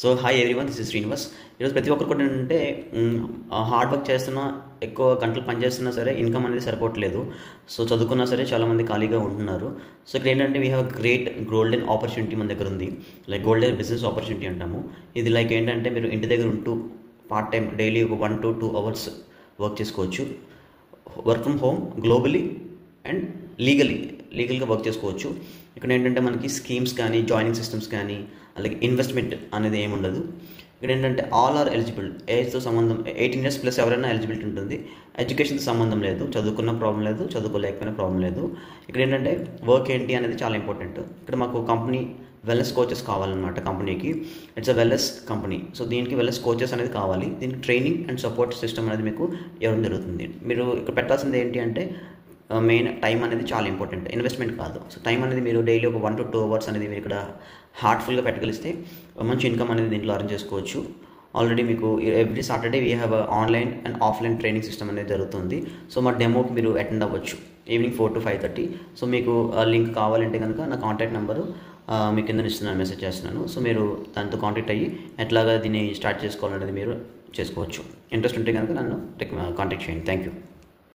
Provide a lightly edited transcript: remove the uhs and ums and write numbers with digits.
So hi everyone, this is Srinivas. ఈరోజు ప్రతి ఒక్కరు కూడా ఏంటంటే హార్డ్ వర్క్ చేస్తున్నా, ఎక్కువ గంటలు పని చేస్తున్నా సరే ఇన్కమ్ అనేది సరిపోవట్లేదు. సో చదువుకున్నా సరే చాలామంది ఖాళీగా ఉంటున్నారు. సో ఇక్కడ ఏంటంటే we have great golden opportunity మన దగ్గర ఉంది. లైక్ గోల్డెన్ బిజినెస్ ఆపర్చునిటీ అంటాము. ఇది లైక్ ఏంటంటే మీరు ఇంటి దగ్గర ఉంటూ పార్ట్ టైం డైలీ ఒక 1 to 2 hours వర్క్ చేసుకోవచ్చు. Work from home, globally and లీగల్గా వర్క్ చేసుకోవచ్చు. ఇక్కడ ఏంటంటే మనకి స్కీమ్స్ కానీ, జాయినింగ్ సిస్టమ్స్ కానీ, అలాగే ఇన్వెస్ట్మెంట్ అనేది ఏమి ఉండదు. ఇక్కడ ఏంటంటే ఆల్ ఆర్ ఎలిజిబుల్. ఏజ్తో సంబంధం 18 years ప్లస్ ఎవరైనా ఎలిజిబిలిటీ ఉంటుంది. ఎడ్యుకేషన్తో సంబంధం లేదు, చదువుకున్న ప్రాబ్లం లేదు, చదువుకోలేకపోయినా ప్రాబ్లం లేదు. ఇక్కడ ఏంటంటే వర్క్ ఏంటి అనేది చాలా ఇంపార్టెంట్. ఇక్కడ మాకు కంపెనీ వెల్నెస్ కోచెస్ కావాలన్నమాట. కంపెనీకి it's a wellness company. So దీనికి వెల్నెస్ కోచెస్ అనేది కావాలి. దీనికి ట్రైనింగ్ అండ్ సపోర్ట్ సిస్టమ్ అనేది మీకు ఇవ్వడం జరుగుతుంది. మీరు ఇక్కడ పెట్టాల్సింది ఏంటి అంటే మెయిన్ టైం అనేది చాలా ఇంపార్టెంట్, ఇన్వెస్ట్మెంట్ కాదు. సో టైం అనేది మీరు డైలీ ఒక 1 to 2 hours అనేది మీరు ఇక్కడ హార్ట్ఫుల్గా పెట్టగలిస్తే మంచి ఇన్కమ్ అనేది దీంట్లో అర్న్ చేసుకోవచ్చు. ఆల్రెడీ మీకు every Saturday we have online and offline training system అనేది జరుగుతుంది. సో మా డెమోకి మీరు అటెండ్ అవ్వచ్చు ఈవినింగ్ 4 to 5:30. సో మీకు లింక్ కావాలంటే కనుక నా కాంటాక్ట్ నెంబరు మీ కింద ఇస్తున్నాను, మెసేజ్ చేస్తున్నాను. సో మీరు దాంతో కాంటాక్ట్ అయ్యి ఎట్లాగా దీన్ని స్టార్ట్ చేసుకోవాలనేది మీరు చేసుకోవచ్చు. ఇంట్రెస్ట్ ఉంటే కనుక నన్ను కాంటాక్ట్ చేయండి. Thank you.